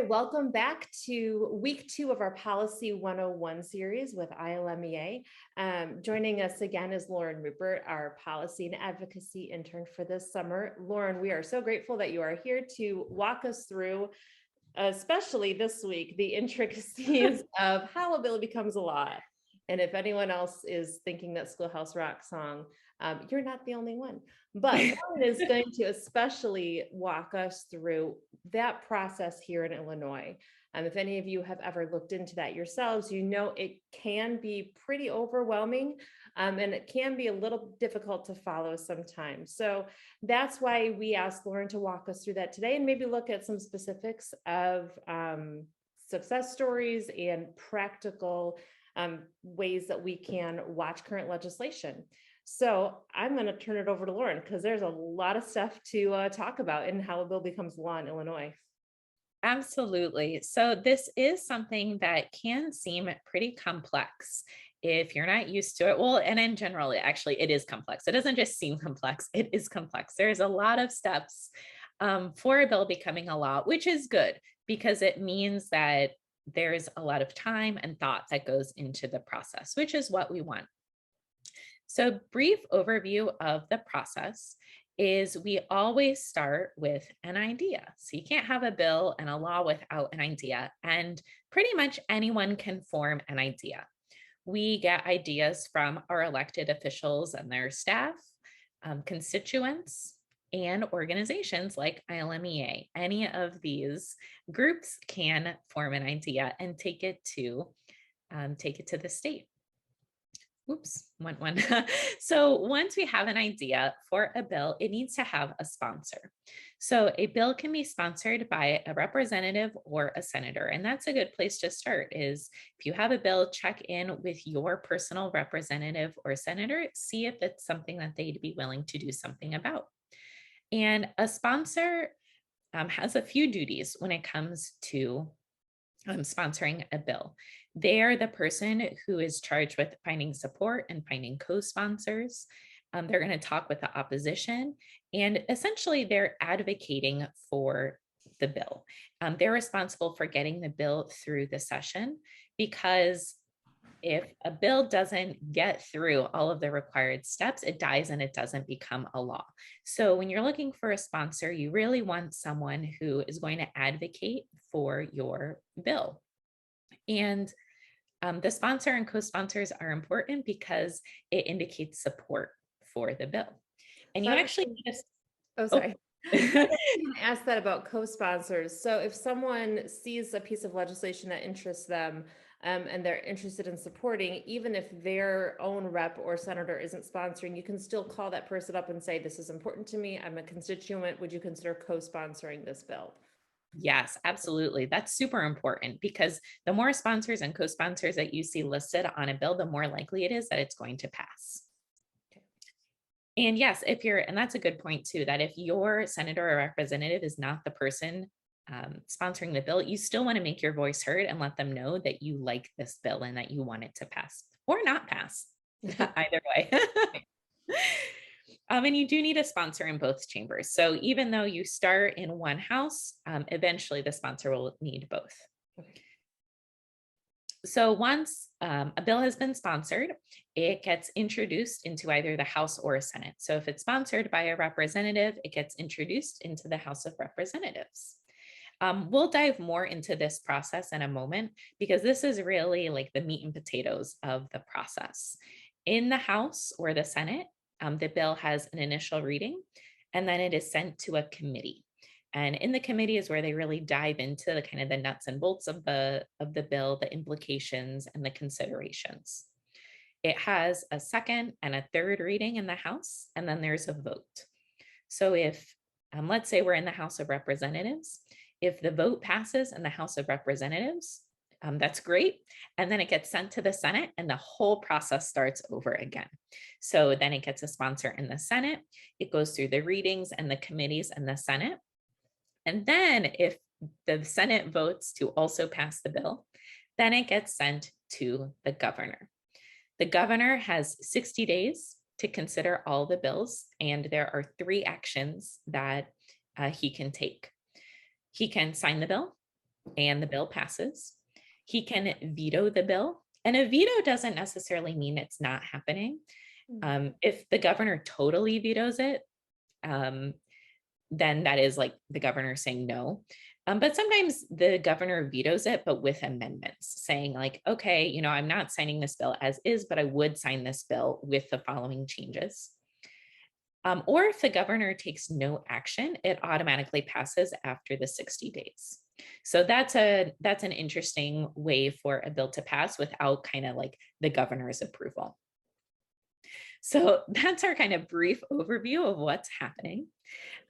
right, welcome back to week 2 of our Policy 101 series with ILMEA. Joining us again is Lauren Rupert, our policy and advocacy intern for this summer. Lauren, we are so grateful that you are here to walk us through, especially this week, the intricacies of how a bill becomes a law. And if anyone else is thinking that Schoolhouse Rock song, you're not the only one. But Lauren is going to especially walk us through that process here in Illinois. If any of you have ever looked into that yourselves, you know it can be pretty overwhelming, and it can be a little difficult to follow sometimes. So that's why we asked Lauren to walk us through that today and maybe look at some specifics of success stories and practical ways that we can watch current legislation. So I'm going to turn it over to Lauren because there's a lot of stuff to talk about in how a bill becomes law in Illinois. Absolutely. So this is something that can seem pretty complex if you're not used to it. Well, and in general, it is complex. It doesn't just seem complex, it is complex. There's a lot of steps for a bill becoming a law, which is good because it means that there's a lot of time and thought that goes into the process, which is what we want. So brief overview of the process is we always start with an idea. So you can't have a bill and a law without an idea, and pretty much anyone can form an idea. We get ideas from our elected officials and their staff, constituents, and organizations like ILMEA. Any of these groups can form an idea and take it to the state. Oops, one. So once we have an idea for a bill, it needs to have a sponsor. So a bill can be sponsored by a representative or a senator. And that's a good place to start is if you have a bill, check in with your personal representative or senator, see if it's something that they'd be willing to do something about. And a sponsor has a few duties when it comes to sponsoring a bill. They are the person who is charged with finding support and finding co-sponsors. They're going to talk with the opposition, and essentially they're advocating for the bill. They're responsible for getting the bill through the session, because if a bill doesn't get through all of the required steps, it dies and it doesn't become a law. So when you're looking for a sponsor, you really want someone who is going to advocate for your bill. And the sponsor and co-sponsors are important because it indicates support for the bill. And you actually just, oh, sorry. I asked that about co-sponsors. So if someone sees a piece of legislation that interests them, and they're interested in supporting, even if their own rep or senator isn't sponsoring, you can still call that person up and say, this is important to me. I'm a constituent. Would you consider co-sponsoring this bill? Yes, absolutely. That's super important because the more sponsors and co-sponsors that you see listed on a bill, the more likely it is that it's going to pass. And yes, and that's a good point too, that if your senator or representative is not the person sponsoring the bill, you still want to make your voice heard and let them know that you like this bill and that you want it to pass or not pass, either way. And you do need a sponsor in both chambers. So even though you start in one house, eventually the sponsor will need both. Okay. So once a bill has been sponsored, it gets introduced into either the House or Senate. So if it's sponsored by a representative, it gets introduced into the House of Representatives. We'll dive more into this process in a moment because this is really like the meat and potatoes of the process. In the House or the Senate, the bill has an initial reading, and then it is sent to a committee. And in the committee is where they really dive into the kind of the nuts and bolts of the bill, the implications and the considerations. It has a second and a third reading in the House, and then there's a vote. So if, let's say we're in the House of Representatives, if the vote passes in the House of Representatives, that's great. And then it gets sent to the Senate and the whole process starts over again. So then it gets a sponsor in the Senate. It goes through the readings and the committees in the Senate. And then if the Senate votes to also pass the bill, then it gets sent to the governor. The governor has 60 days to consider all the bills, and there are 3 actions that he can take. He can sign the bill, and the bill passes, he can veto the bill. And a veto doesn't necessarily mean it's not happening. If the governor totally vetoes it, then that is like the governor saying no. But sometimes the governor vetoes it, but with amendments saying like, okay, you know, I'm not signing this bill as is, but I would sign this bill with the following changes. Or if the governor takes no action, it automatically passes after the 60 days. So that's an interesting way for a bill to pass without kind of like the governor's approval. So that's our kind of brief overview of what's happening.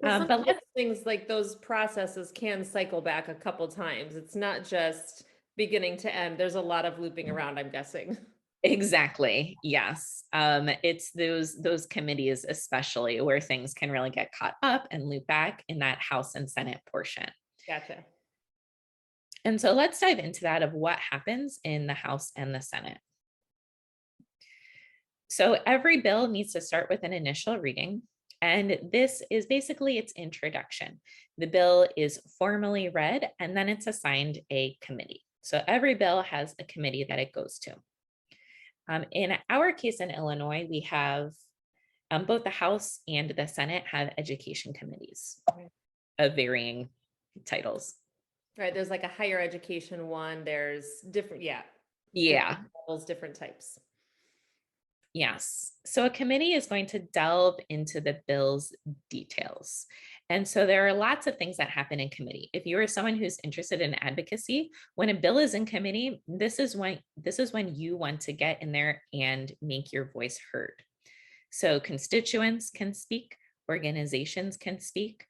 Well, sometimes things like those processes can cycle back a couple times. It's not just beginning to end. There's a lot of looping around, I'm guessing. Exactly. Yes. It's those committees, especially where things can really get caught up and loop back in that House and Senate portion. Gotcha. And so let's dive into that of what happens in the House and the Senate. So every bill needs to start with an initial reading. And this is basically its introduction. The bill is formally read and then it's assigned a committee. So every bill has a committee that it goes to. In our case in Illinois, we have both the House and the Senate have education committees of varying titles. Right. There's like a higher education one. There's different, Yeah. Different levels, different types. Yes. So a committee is going to delve into the bill's details. And so there are lots of things that happen in committee. If you are someone who's interested in advocacy, when a bill is in committee, this is when you want to get in there and make your voice heard. So constituents can speak, organizations can speak.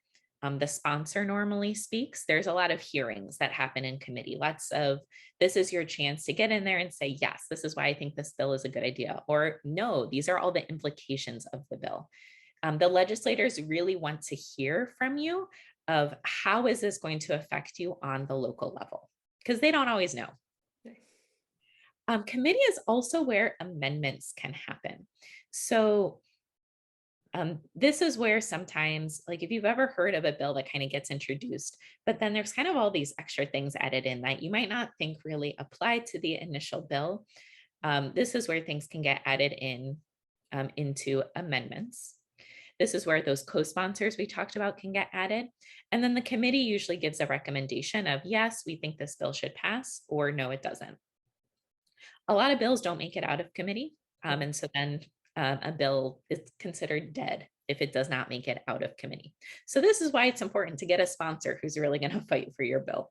The sponsor normally speaks. There's a lot of hearings that happen in committee. This is your chance to get in there and say, yes, this is why I think this bill is a good idea. Or no, these are all the implications of the bill. The legislators really want to hear from you of how is this going to affect you on the local level, because they don't always know. Committee is also where amendments can happen. So this is where sometimes, like if you've ever heard of a bill that kind of gets introduced, but then there's kind of all these extra things added in that you might not think really apply to the initial bill. This is where things can get added in into amendments. This is where those co-sponsors we talked about can get added. And then the committee usually gives a recommendation of, yes, we think this bill should pass, or no, it doesn't. A lot of bills don't make it out of committee. And so then a bill is considered dead if it does not make it out of committee. So this is why it's important to get a sponsor who's really going to fight for your bill.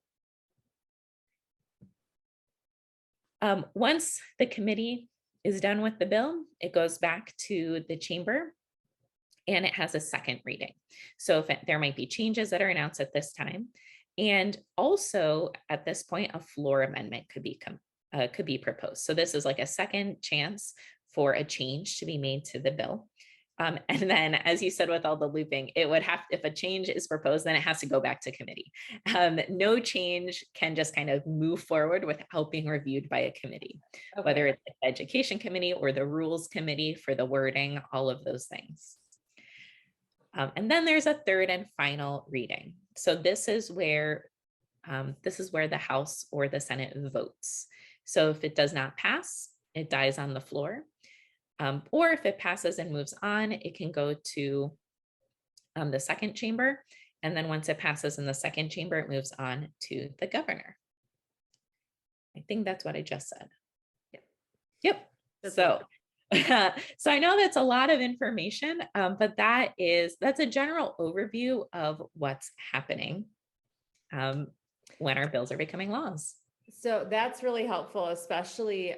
Once the committee is done with the bill, it goes back to the chamber and it has a second reading. So if there might be changes that are announced at this time, and also at this point, a floor amendment could be proposed. So this is like a second chance for a change to be made to the bill. And then, as you said, with all the looping, it would have, if a change is proposed, then it has to go back to committee. No change can just kind of move forward without being reviewed by a committee, whether it's the education committee or the rules committee for the wording, all of those things. And then there's a third and final reading. So this is where the House or the Senate votes. So if it does not pass, it dies on the floor. Or if it passes and moves on, it can go to the second chamber. And then once it passes in the second chamber, it moves on to the governor. I think that's what I just said. Yep. So I know that's a lot of information, but that's a general overview of what's happening when our bills are becoming laws. So that's really helpful, especially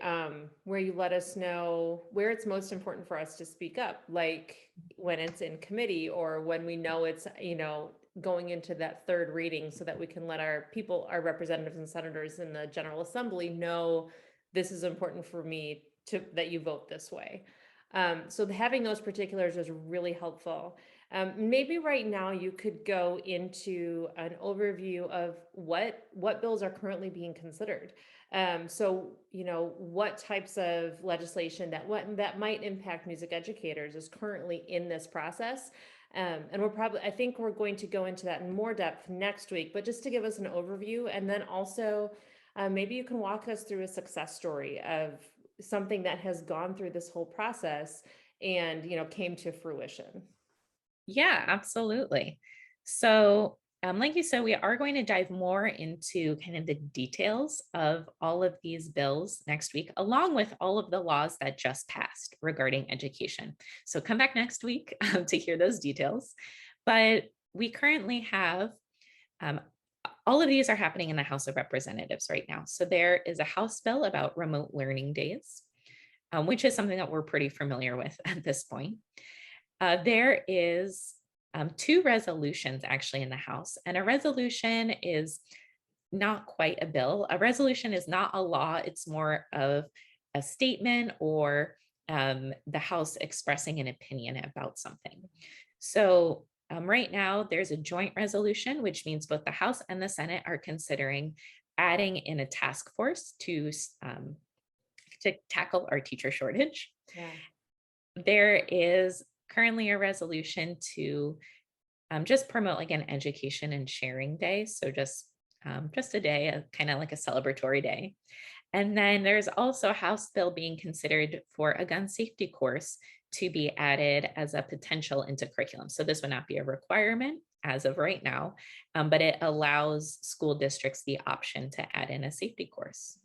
where you let us know where it's most important for us to speak up, like when it's in committee or when we know it's, going into that third reading, so that we can let our representatives and senators in the General Assembly know this is important for me that you vote this way. So having those particulars is really helpful. Maybe right now you could go into an overview of what bills are currently being considered. So, what types of legislation that might impact music educators is currently in this process. And I think we're going to go into that in more depth next week, but just to give us an overview, and then also maybe you can walk us through a success story of something that has gone through this whole process and, came to fruition. Yeah, absolutely. So, like you said, we are going to dive more into kind of the details of all of these bills next week, along with all of the laws that just passed regarding education. So, come back next week to hear those details. But we currently have um, all of these are happening in the House of Representatives right now. So, there is a House bill about remote learning days, which is something that we're pretty familiar with at this point. There is two resolutions actually in the House, and a resolution is not quite a bill. A resolution is not a law, it's more of a statement or the House expressing an opinion about something. So, right now, there's a joint resolution, which means both the House and the Senate are considering adding in a task force to tackle our teacher shortage. Yeah. There is currently a resolution to just promote like an education and sharing day. So just a day, kind of like a celebratory day. And then there's also a House bill being considered for a gun safety course to be added as a potential into curriculum. So this would not be a requirement as of right now, but it allows school districts the option to add in a safety course.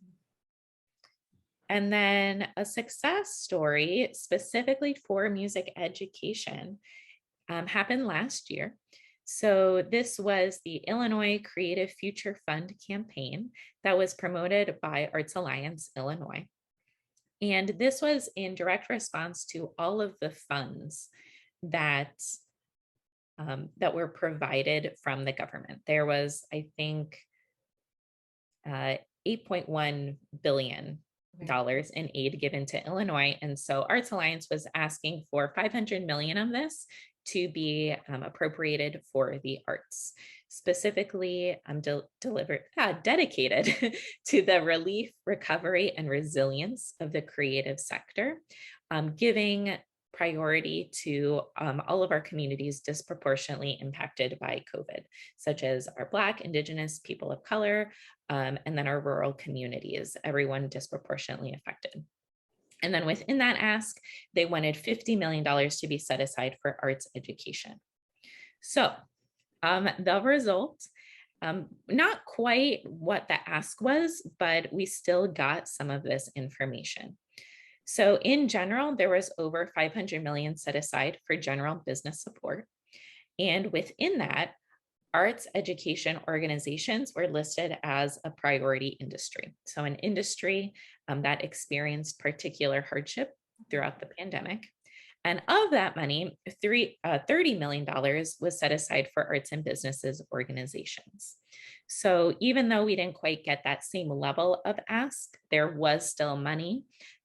And then a success story specifically for music education happened last year. So this was the Illinois Creative Future Fund campaign that was promoted by Arts Alliance Illinois. And this was in direct response to all of the funds that that were provided from the government. There was, I think, 8.1 billion dollars in aid given to Illinois. And so Arts Alliance was asking for 500 million of this to be appropriated for the arts, specifically dedicated to the relief, recovery, and resilience of the creative sector, giving priority to all of our communities disproportionately impacted by COVID, such as our Black, Indigenous, people of color, and then our rural communities, everyone disproportionately affected. And then within that ask, they wanted $50 million to be set aside for arts education. So the result, not quite what the ask was, but we still got some of this information. So in general, there was over 500 million set aside for general business support. And within that, arts education organizations were listed as a priority industry. So an industry that experienced particular hardship throughout the pandemic. And of that money, $30 million was set aside for arts and businesses organizations. So even though we didn't quite get that same level of ask, there was still money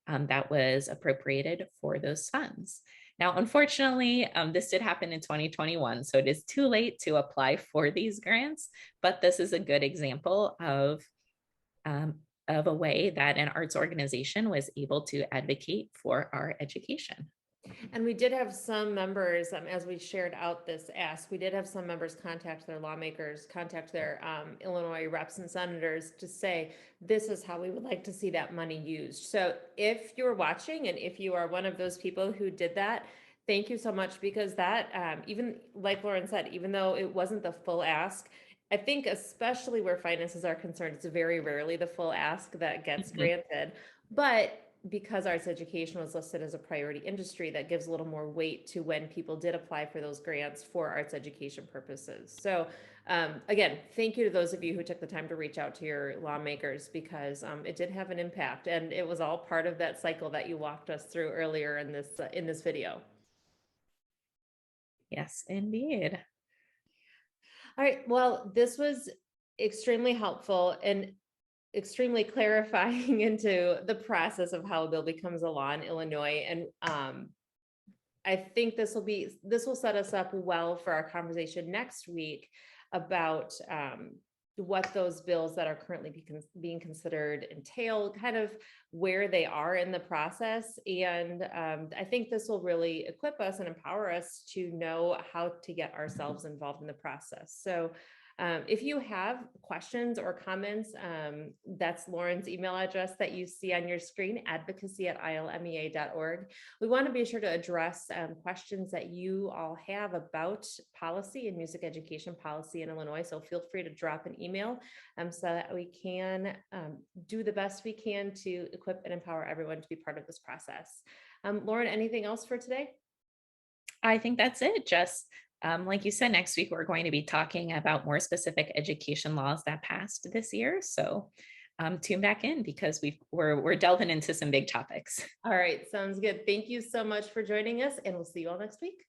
that was appropriated for those funds. Now, unfortunately, this did happen in 2021, so it is too late to apply for these grants, but this is a good example of a way that an arts organization was able to advocate for our education. And we did have some members, as we shared out this ask, we did have some members contact their lawmakers, contact their Illinois reps and senators to say, this is how we would like to see that money used. So if you're watching and if you are one of those people who did that, thank you so much, because that, even like Lauren said, even though it wasn't the full ask, I think especially where finances are concerned, it's very rarely the full ask that gets granted. But because arts education was listed as a priority industry, that gives a little more weight to when people did apply for those grants for arts education purposes. So again, thank you to those of you who took the time to reach out to your lawmakers, because it did have an impact, and it was all part of that cycle that you walked us through earlier in this video. Yes, indeed. All right, well, this was extremely helpful and extremely clarifying into the process of how a bill becomes a law in Illinois. And I think this will set us up well for our conversation next week about what those bills that are currently being considered entail, kind of where they are in the process. And I think this will really equip us and empower us to know how to get ourselves involved in the process. So if you have questions or comments, that's Lauren's email address that you see on your screen, advocacy@ilmea.org. We want to be sure to address questions that you all have about policy and music education policy in Illinois. So feel free to drop an email so that we can do the best we can to equip and empower everyone to be part of this process. Lauren, anything else for today? I think that's it. Just like you said, next week we're going to be talking about more specific education laws that passed this year. So tune back in because we're delving into some big topics. All right, sounds good. Thank you so much for joining us, and we'll see you all next week.